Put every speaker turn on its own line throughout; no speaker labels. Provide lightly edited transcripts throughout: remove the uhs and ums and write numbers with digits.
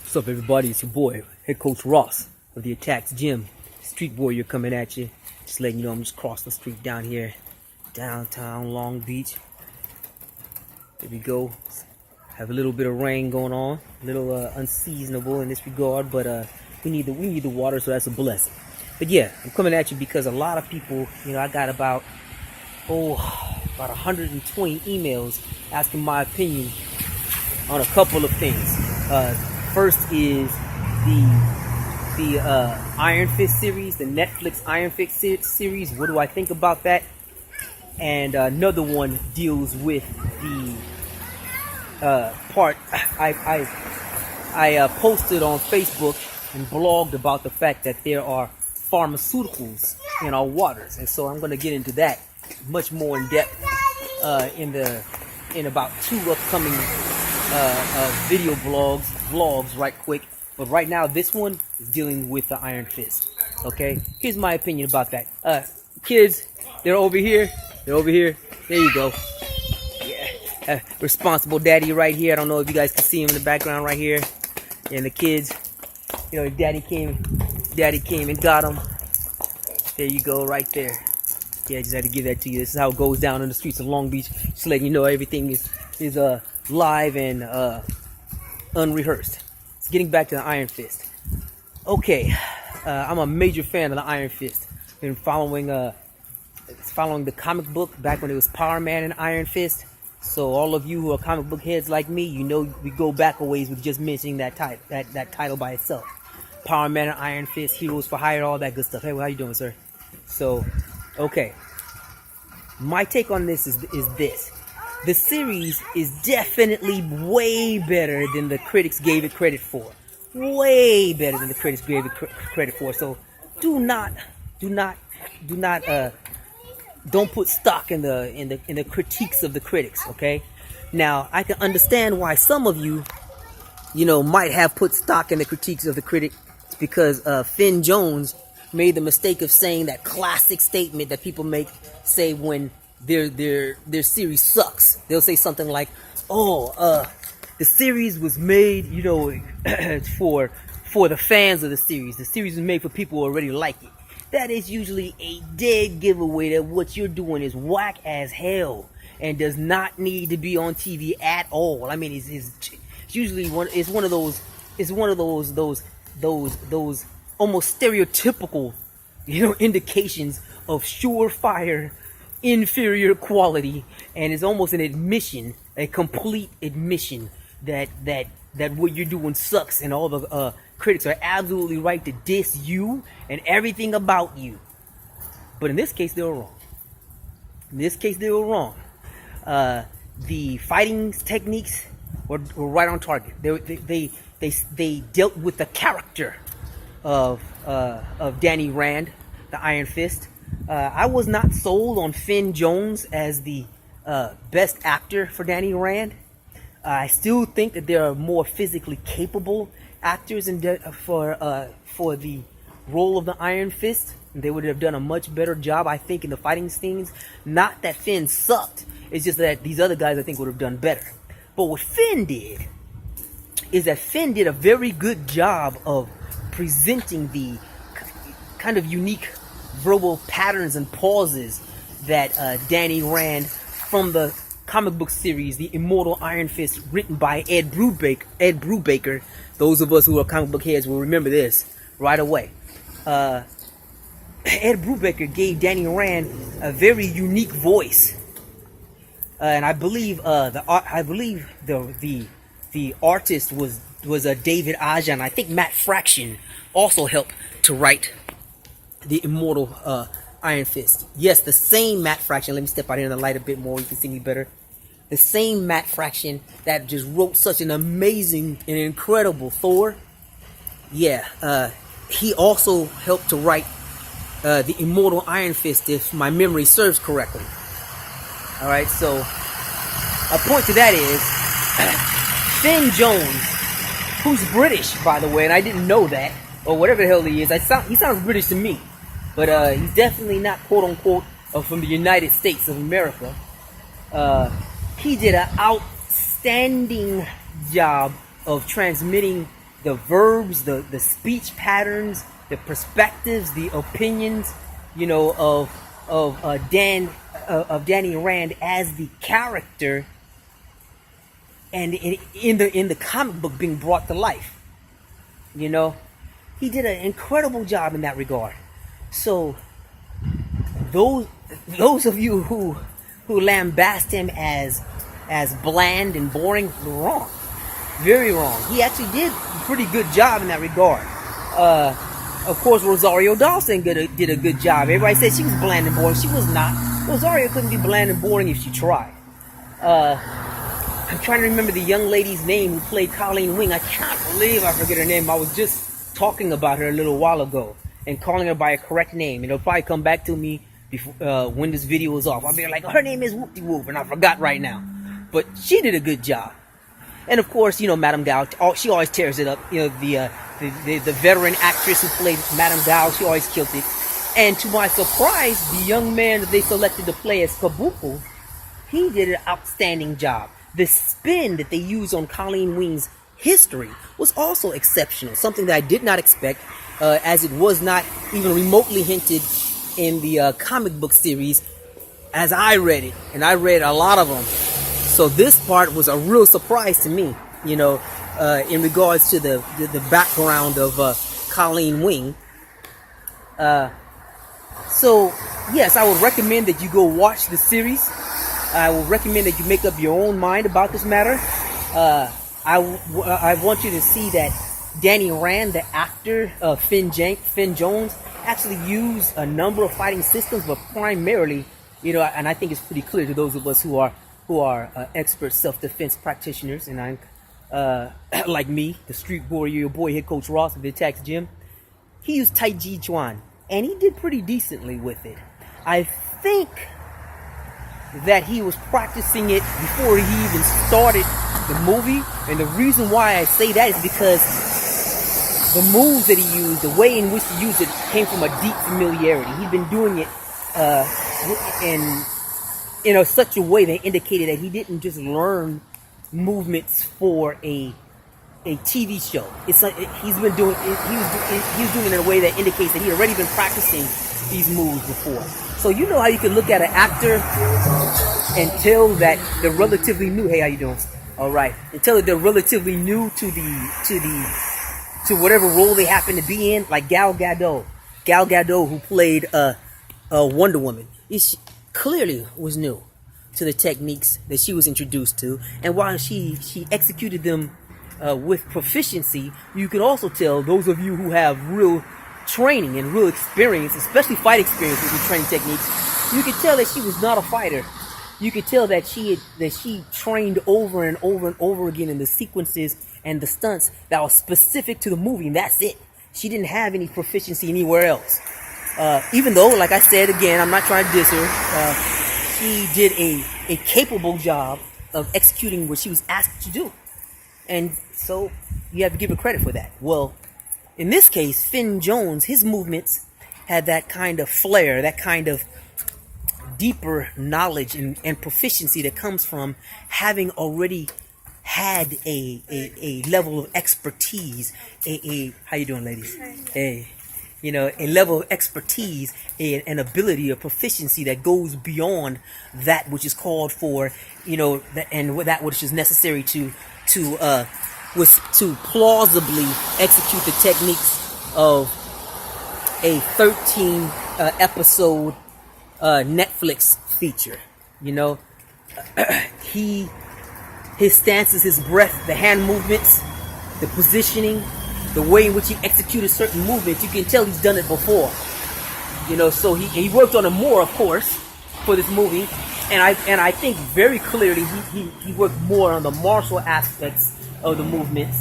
What's up, everybody? It's your boy, Head Coach Ross of the Attacks Gym. Street Warrior coming at you. Just letting you know I'm just across the street down here, downtown Long Beach. There we go. Have a little bit of rain going on, a little unseasonable in this regard, but we need the water, so that's a blessing. But yeah, I'm coming at you because a lot of people, I got about 120 emails asking my opinion on a couple of things. First is the Iron Fist series, the Netflix Iron Fist series. What do I think about that? And another one deals with the part I posted on Facebook and blogged about the fact that there are pharmaceuticals in our waters, and so I'm going to get into that much more in depth in about two upcoming video vlogs right quick. But right now this one is dealing with the Iron Fist. Okay, here's my opinion about that. Kids, they're over here. There you go. Yeah, responsible daddy right here. I don't know if you guys can see him in the background right here. And the kids, daddy came and got him. There you go, right there. Yeah, just had to give that to you. This is how it goes down in the streets of Long Beach. Just letting you know everything is live and unrehearsed. So getting back to the Iron Fist. Okay, I'm a major fan of the Iron Fist. Been following the comic book back when it was Power Man and Iron Fist. So all of you who are comic book heads like me, we go back a ways with just mentioning that title by itself. Power Man and Iron Fist, Heroes for Hire, all that good stuff. Hey, how you doing, sir? So, okay. My take on this is this. The series is definitely way better than the critics gave it credit for. Way better than the critics gave it credit for. So don't put stock in the critiques of the critics, okay? Now, I can understand why some of you, might have put stock in the critiques of the critics because Finn Jones made the mistake of saying that classic statement that people say when their series sucks. They'll say something like, the series was made, for the fans of the series. The series was made for people who already like it. That is usually a dead giveaway that what you're doing is whack as hell and does not need to be on TV at all. I mean, it's usually one of those almost stereotypical, indications of surefire inferior quality, and it's almost an admission, a complete admission that what you're doing sucks, and all the critics are absolutely right to diss you and everything about you. But in this case, they were wrong. The fighting techniques were right on target. They dealt with the character of Danny Rand, the Iron Fist. I was not sold on Finn Jones as the best actor for Danny Rand. I still think that there are more physically capable actors for the role of the Iron Fist. They would have done a much better job, I think, in the fighting scenes. Not that Finn sucked. It's just that these other guys, I think, would have done better. But what Finn did is that Finn did a very good job of presenting the kind of unique verbal patterns and pauses that Danny Rand from the comic book series, The Immortal Iron Fist, written by Ed Brubaker. Those of us who are comic book heads will remember this right away. Ed Brubaker gave Danny Rand a very unique voice, and I believe the artist was David Aja, and I think Matt Fraction also helped to write The Immortal Iron Fist. Yes, the same Matt Fraction. Let me step out here in the light a bit more. You can see me better. The same Matt Fraction that just wrote such an amazing and incredible Thor. Yeah, he also helped to write The Immortal Iron Fist, if my memory serves correctly. Alright, so a point to that is Finn Jones, who's British, by the way, and I didn't know that, or whatever the hell he is. He sounds British to me. But he's definitely not quote-unquote from the United States of America. He did an outstanding job of transmitting the verbs, the speech patterns, the perspectives, the opinions, of Danny Rand as the character, and in the comic book being brought to life. He did an incredible job in that regard. So those of you who lambast him as bland and boring, wrong. Very wrong. He actually did a pretty good job in that regard. Of course, Rosario Dawson did a good job. Everybody said she was bland and boring. She was not. Rosario couldn't be bland and boring if she tried. I'm trying to remember the young lady's name who played Colleen Wing. I can't believe I forget her name. I was just talking about her a little while ago and calling her by a correct name. It'll probably come back to me before, when this video is off. I'll be like, her name is Whoop-de-Whoop, and I forgot right now. But she did a good job. And of course, Madame Gao, she always tears it up. The veteran actress who played Madame Gao, she always killed it. And to my surprise, the young man that they selected to play as Kabuko, he did an outstanding job. The spin that they used on Colleen Wing's history was also exceptional, something that I did not expect, as it was not even remotely hinted in the comic book series as I read it, and I read a lot of them. So this part was a real surprise to me, in regards to the background of Colleen Wing. So yes, I would recommend that you go watch the series. I would recommend that you make up your own mind about this matter. I want you to see that Danny Rand, the actor, Finn Jones, actually used a number of fighting systems, but primarily, and I think it's pretty clear to those of us who are expert self-defense practitioners, and I'm like me, the street warrior, your boy, head coach Ross of the Attacks Gym. He used Tai Chi Chuan, and he did pretty decently with it. I think that he was practicing it before he even started the movie, and the reason why I say that is because the moves that he used, the way in which he used it, came from a deep familiarity. He'd been doing it in such a way that indicated that he didn't just learn movements for a TV show. It's like he was doing it in a way that indicates that he'd already been practicing these moves before. So how you can look at an actor and tell that they're relatively new. Hey, how you doing? All right. And tell that they're relatively new to whatever role they happen to be in, like Gal Gadot. Gal Gadot, who played Wonder Woman, she clearly was new to the techniques that she was introduced to, and while she executed them with proficiency, you can also tell, those of you who have real training and real experience, especially fight experience with training techniques, you could tell that she was not a fighter. You could tell that she trained over and over and over again in the sequences and the stunts that were specific to the movie, and that's it. She didn't have any proficiency anywhere else. Even though, like I said again, I'm not trying to diss her, she did a capable job of executing what she was asked to do. And so you have to give her credit for that. Well, in this case, Finn Jones, his movements had that kind of flair, that kind of deeper knowledge and proficiency that comes from having already had a level of expertise. How you doing, ladies? Hey. A level of expertise, an ability, a proficiency that goes beyond that which is called for, and that which is necessary to plausibly execute the techniques of a 13 episode Netflix feature. His stances, his breath, the hand movements, the positioning, the way in which he executed certain movements, you can tell he's done it before. So he worked on it more, of course, for this movie, and I think very clearly he worked more on the martial aspects of the movements.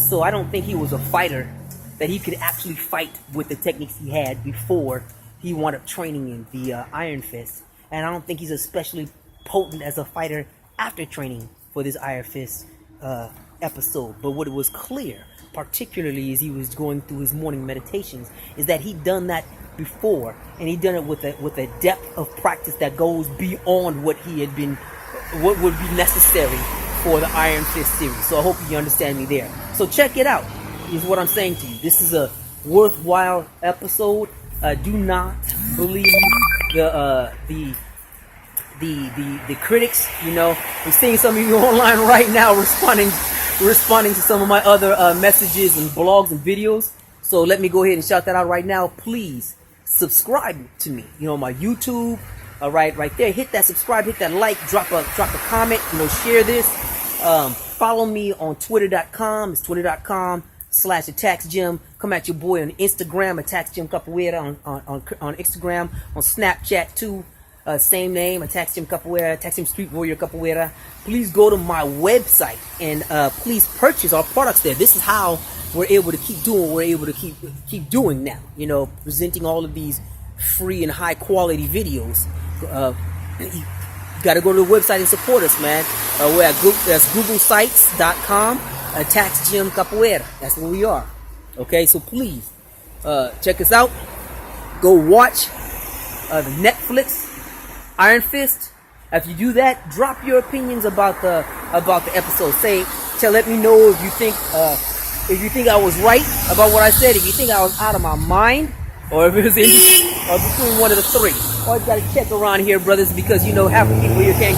So I don't think he was a fighter that he could actually fight with the techniques he had before he wound up training in the Iron Fist, and I don't think he's especially potent as a fighter after training for this Iron Fist episode. But what it was clear, particularly as he was going through his morning meditations, is that he'd done that before, and he'd done it with a depth of practice that goes beyond what would be necessary for the Iron Fist series. So I hope you understand me there. So check it out. Is what I'm saying to you. This is a worthwhile episode. Do not believe the critics. You know, I'm seeing some of you online right now responding to some of my other messages and blogs and videos. So let me go ahead and shout that out right now. Please subscribe to me. You know, my YouTube. All right there. Hit that subscribe. Hit that like. Drop a comment. You know, share this. Follow me on Twitter.com. It's Twitter.com/AttacksJim. Come at your boy on Instagram, AttacksJim Capoeira on Instagram, on Snapchat too. Same name, AttacksJim Capoeira, AttacksJim Street Warrior Capoeira. Please go to my website and please purchase our products there. This is how we're able to keep doing what we're able to keep doing now. You know, presenting all of these free and high quality videos. You got to go to the website and support us, man. We're at that's googlesites.com. AttacksJim Capoeira. That's where we are. Okay, so please check us out. Go watch the Netflix Iron Fist. If you do that, drop your opinions about the episode. Let me know if you think I was right about what I said. If you think I was out of my mind, or if it was between one of the three. Always got to check around here, brothers, because you know half the people here can't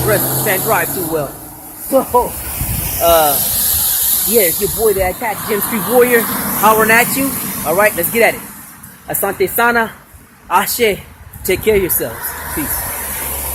drive too well. So, yeah, it's your boy, the AttacksJim Street Warrior, hollering at you. All right, let's get at it. Asante Sana, Ashe, take care of yourselves. Peace.